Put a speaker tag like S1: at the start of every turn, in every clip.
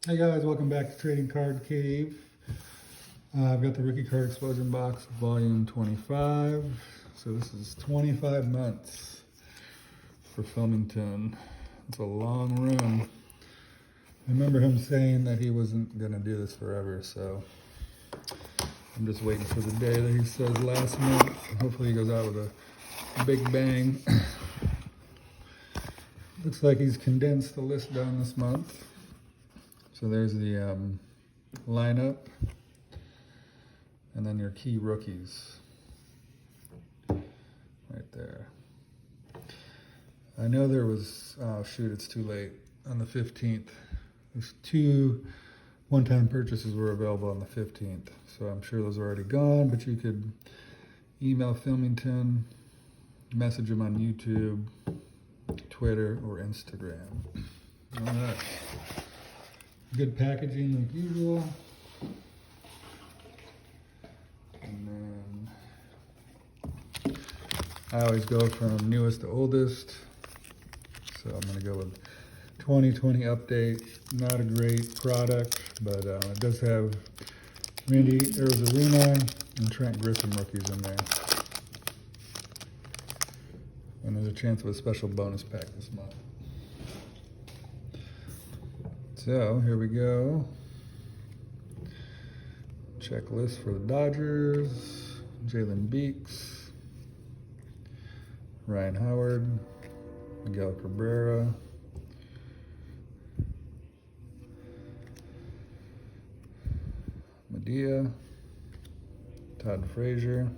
S1: Hey guys, welcome back to Trading Card Cave. I've got the rookie card Explosion Box Volume 25. So this is 25 months for Filmington. It's a long run. I remember him saying that he wasn't going to do this forever, so I'm just waiting for the day that he says last month. Hopefully he goes out with a big bang. Looks like he's condensed the list down this month. So there's the lineup, and then your key rookies right there. I know there was, oh shoot, it's too late, on the 15th. There's two one-time purchases were available on the 15th, so I'm sure those are already gone, but you could email Filmington, message him on YouTube, Twitter, or Instagram. All right. Good packaging like usual. And then I always go from newest to oldest. So I'm gonna go with 2020 update. Not a great product, but it does have Randy Arozarena and Trent Griffin rookies in there. And there's a chance of a special bonus pack this month. So here we go. Checklist for the Dodgers. Jalen Beeks, Ryan Howard, Miguel Cabrera, Medea, Todd Frazier,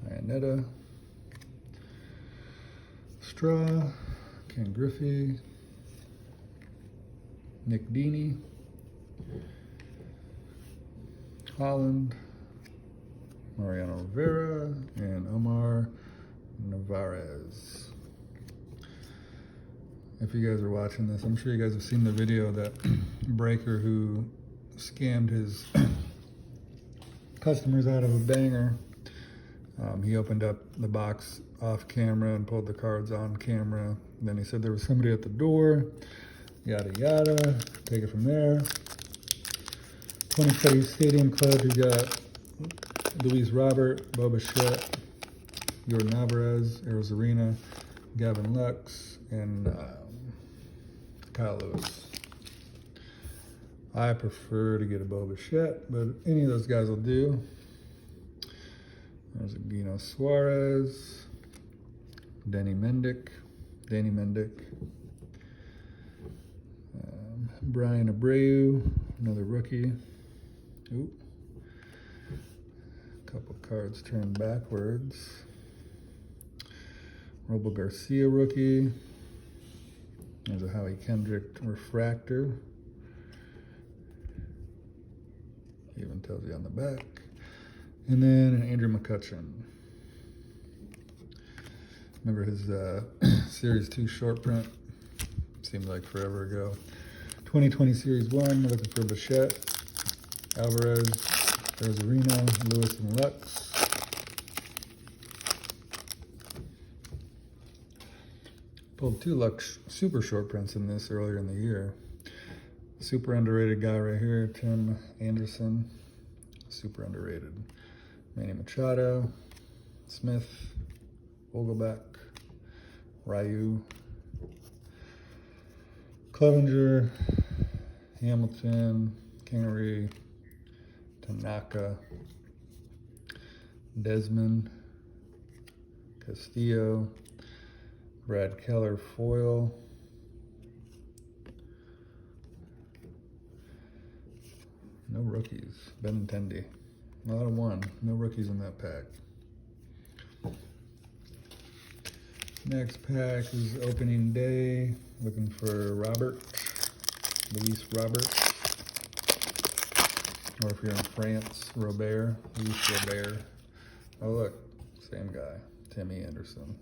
S1: Iannetta, Straw, Ken Griffey, Nick Dini, Holland, Mariano Rivera, and Omar Narvaez. If you guys are watching this, I'm sure you guys have seen the video of that breaker who scammed his customers out of a banger. He opened up the box off camera and pulled the cards on camera. And then he said there was somebody at the door, yada yada. Take it from there. 2020 Stadium Club, you got Luis Robert, Bo Bichette, Jordan Alvarez, Arozarena, Gavin Lux, and Kyle Lewis. I prefer to get a Bo Bichette, but any of those guys will do. There's a Gino Suarez, Danny Mendick, Brian Abreu, another rookie. Oop. Couple cards turned backwards. Robo Garcia rookie. There's a Howie Kendrick refractor. Even tells you on the back. And then an Andrew McCutcheon. Remember his Series 2 short print? Seemed like forever ago. 2020 Series 1, looking for Bichette, Alvarez, Arozarena, Lewis, and Lux. Pulled two Lux super short prints in this earlier in the year. Super underrated guy right here, Tim Anderson. Super underrated. Manny Machado, Smith, Vogelbach, Ryu, Clevenger, Hamilton, Kingery, Tanaka, Desmond, Castillo, Brad Keller foil, no rookies, Benintendi, not a one, no rookies in that pack. Next pack is opening day, looking for Luis Robert, or if you're in France, Luis Robert. Oh look, same guy, Timmy Anderson.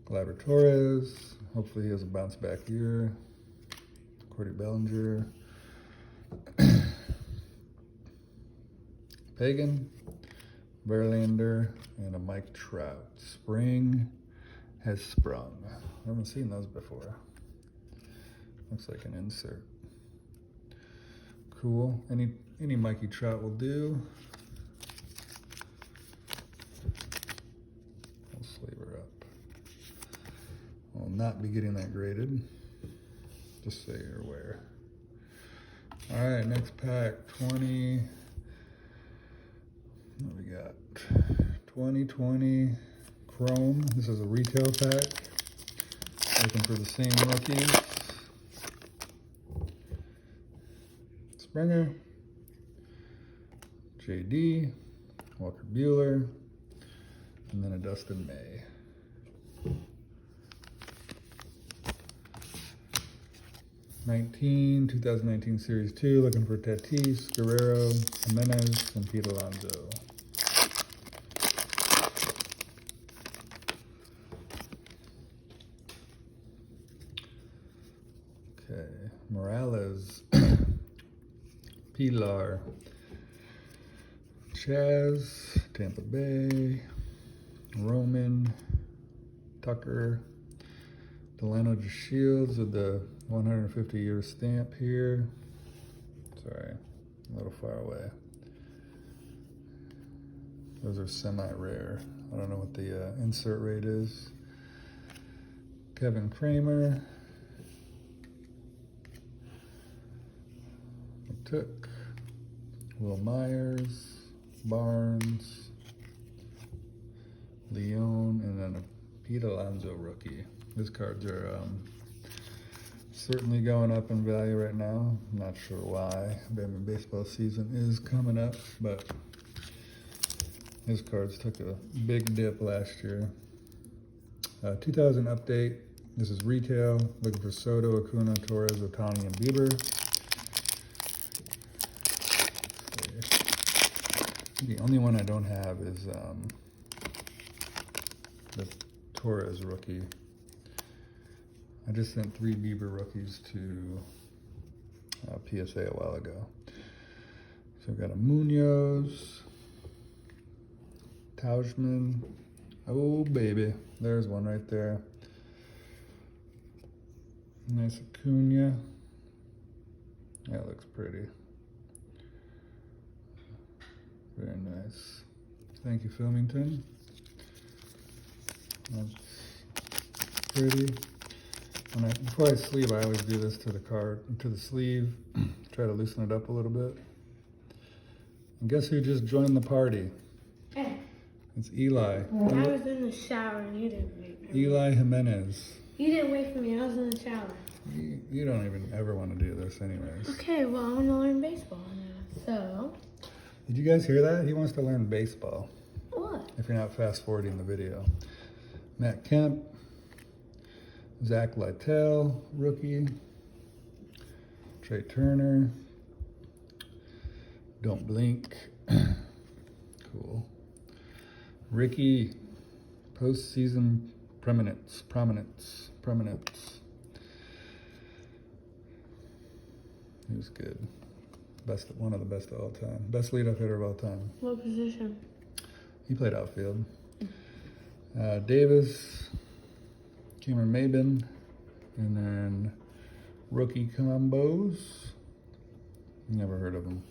S1: Gleyber Torres, hopefully he has a bounce back year. Cordy Bellinger. Pagan, Verlander, and a Mike Trout. Spring has sprung. I haven't seen those before. Looks like an insert. Cool. Any Mikey Trout will do. We'll sleeve her up. I'll not be getting that graded, just so you're aware. All right, next pack, 20. What do we got? 2020 Chrome. This is a retail pack. Looking for the same rookies. Springer, JD, Walker Buehler, and then a Dustin May. 2019 Series 2, looking for Tatis, Guerrero, Jimenez, and Pete Alonso. Okay, Morales, Pilar, Chaz, Tampa Bay, Roman, Tucker, Delano Shields with the 150-year stamp here. Sorry, a little far away. Those are semi-rare. I don't know what the insert rate is. Kevin Kramer. Took Will Myers, Barnes, Leon, and then a Pete Alonso rookie. These cards are certainly going up in value right now. I'm not sure why. I mean, baseball season is coming up, but his cards took a big dip last year. 2000 update. This is retail. Looking for Soto, Acuna, Torres, Ohtani, and Bieber. The only one I don't have is the Torres rookie. I just sent 3 Bieber rookies to PSA a while ago. So I've got a Munoz, Tauschman. Oh baby, there's one right there. Nice Acuna. That looks pretty. Very nice. Thank you, Filmington. That's pretty. Before I sleeve, I always do this to the sleeve. Try to loosen it up a little bit. And guess who just joined the party?
S2: Hey.
S1: It's Eli.
S2: I was in the shower and you didn't wait for me.
S1: Eli Jimenez.
S2: You didn't wait for me. I was in the shower.
S1: You don't even ever want to do this anyways.
S2: Okay, well, I want to learn baseball now. So.
S1: Did you guys hear that? He wants to learn baseball.
S2: What?
S1: If you're not fast forwarding the video. Matt Kemp. Zach Lytle, rookie. Trey Turner. Don't blink. Cool. Ricky, postseason prominence. He was good. One of the best of all time. Best leadoff hitter of all time.
S2: What position?
S1: He played outfield. Davis, Cameron Maybin, and then rookie combos. Never heard of them.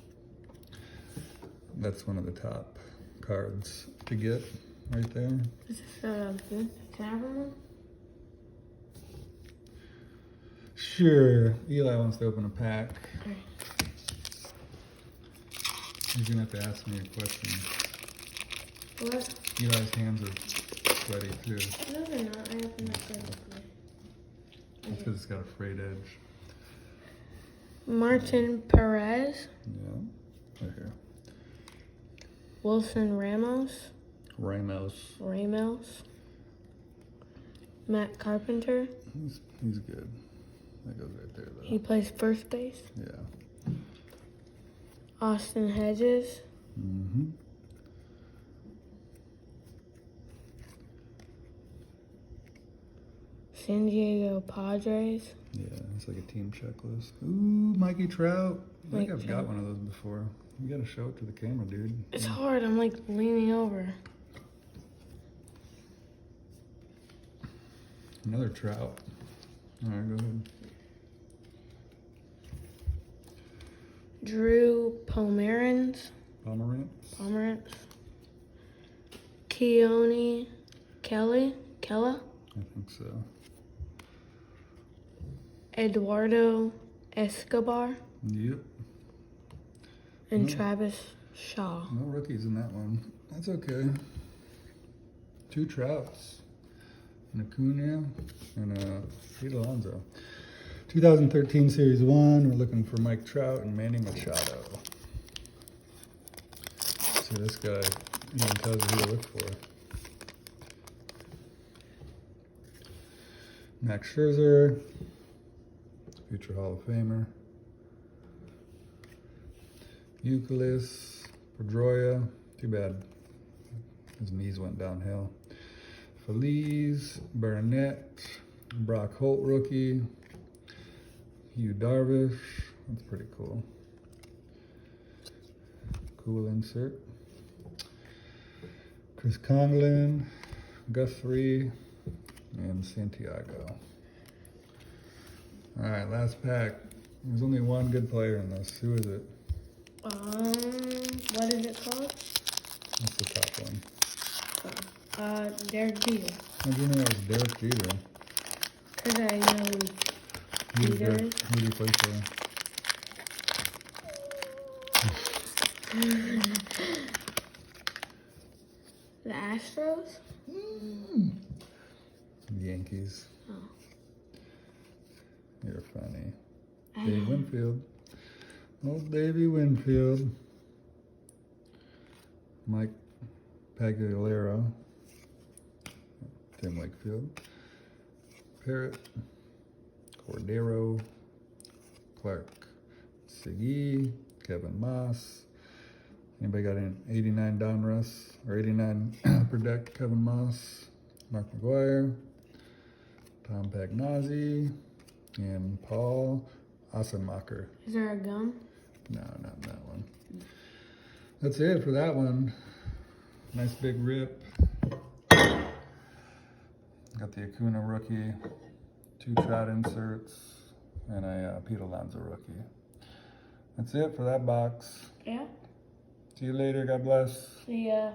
S1: That's one of the top cards to get right there.
S2: Is this good? Can I have one?
S1: Sure. Eli wants to open a pack.
S2: Okay.
S1: He's gonna have to ask me a question.
S2: What?
S1: Eli's hands are sweaty too.
S2: No, they're not. I opened that card.
S1: That's because it's got a frayed edge.
S2: Martin Perez.
S1: Yeah. Right here.
S2: Wilson Ramos.
S1: Ramos.
S2: Matt Carpenter.
S1: He's good. That goes right there though.
S2: He plays first base.
S1: Yeah.
S2: Austin Hedges.
S1: Mm-hmm.
S2: San Diego Padres.
S1: Yeah, it's like a team checklist. Ooh, Mikey Trout. I think I've got one of those before. You gotta show it to the camera, dude.
S2: It's hard. I'm like leaning over.
S1: Another Trout. All right, go ahead.
S2: Drew Pomerantz. Keone Kella.
S1: I think so.
S2: Eduardo Escobar.
S1: Yep.
S2: And
S1: No.
S2: Travis Shaw.
S1: No rookies in that one. That's okay. 2 Trouts. An Acuna and a Pete Alonso. 2013 Series 1. We're looking for Mike Trout and Manny Machado. See, this guy even tells you who to look for. Max Scherzer, future Hall of Famer. Euclid, Pedroia, too bad his knees went downhill. Feliz, Burnett, Brock Holt rookie, Hugh Darvish, that's pretty cool. Cool insert. Chris Conlon, Guthrie, and Santiago. All right, last pack. There's only one good player in this. Who is it?
S2: What is it called?
S1: That's the top one.
S2: Derek Jeter.
S1: How'd you know it was Derek Jeter?
S2: Because I know
S1: Who did
S2: Jeter.
S1: Who did he play for?
S2: The Astros?
S1: Yankees.
S2: Oh.
S1: You're funny.
S2: I
S1: Dave
S2: know.
S1: Winfield. Old Davey Winfield. Mike Pagliaro. Tim Wakefield. Parrott. Cordero. Clark. Segui. Kevin Moss. Anybody got an 89 Donruss or 89 per deck? Kevin Moss. Mark McGuire. Tom Pagnozzi. And Paul Assenmacher.
S2: Is there a gum?
S1: No, not that one. That's it for that one. Nice big rip. Got the Acuna rookie, 2 Trout inserts, and a Pete Alonso rookie. That's it for that box.
S2: Yeah.
S1: See you later. God bless.
S2: See ya.